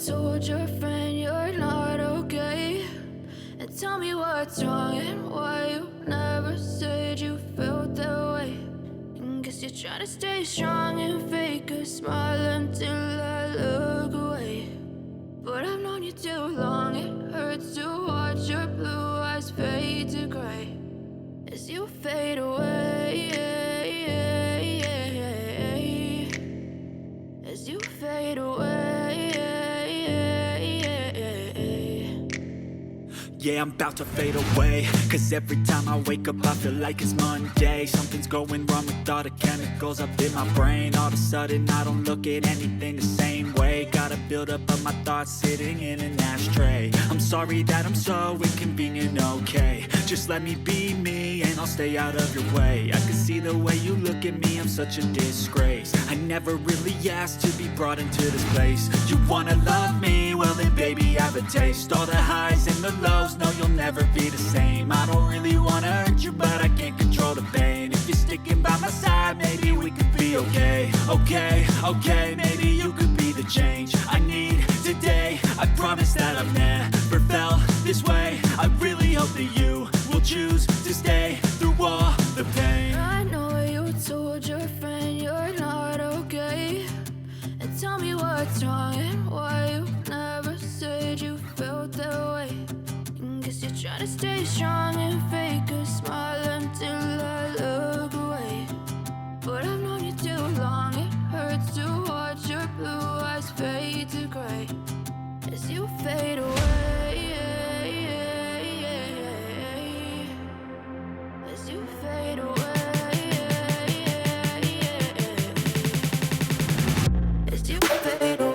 told your friend you're not okay? And tell me what's wrong and why you never said you felt that way. And guess you're trying to stay strong and fake a smile until I look away. But I've known you too long, it hurts to watch your blue eyes fade to gray as you fade away, as you fade away. Yeah, I'm about to fade away, cause every time I wake up I feel like it's Monday. Something's going wrong with all the chemicals up in my brain. All of a sudden I don't look at anything the same way. Gotta build up of my thoughts sitting in an ashtray. I'm sorry that I'm so inconvenient, okay? Just let me be me and I'll stay out of your way. I can see the way you look at me, I'm such a disgrace. I never really asked to be brought into this place. You wanna love me? Well then baby, have a taste. All the highs and the lows, no, you'll never be the same. I don't really wanna hurt you, but I can't control the pain. If you're sticking by my side, maybe we could be okay. Okay, maybe you could be the change I need today. I promise that I've never felt this way. I really hope that you will choose to stay through all the pain. I know you told your friend you're not okay. And tell me what's wrong and why you never said you felt that way. Guess you're trying to stay strong and fake a smile until I look away. But I've known you too long, it hurts to watch your blue eyes fade to gray as you fade away, as you fade away, as you fade away.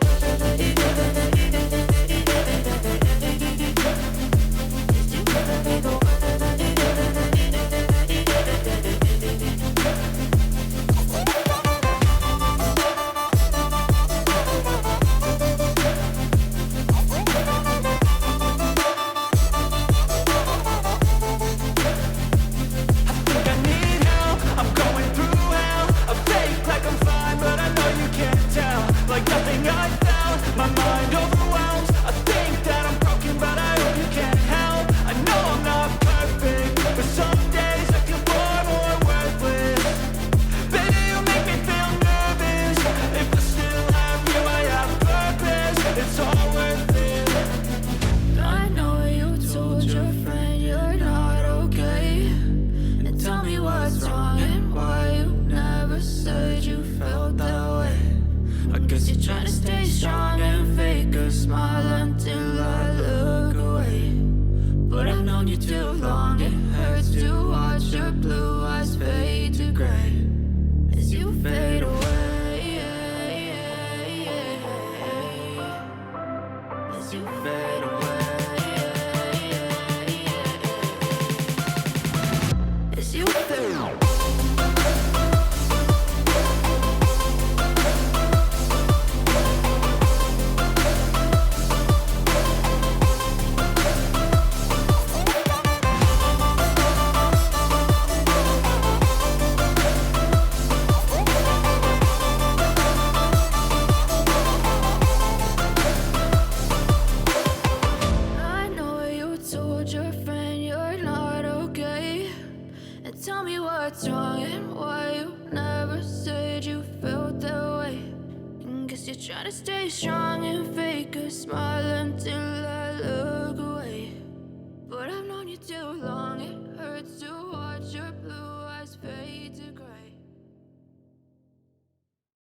Try to stay strong and fake a smile until I look away. But I've known you too long, it hurts to watch your blue eyes fade.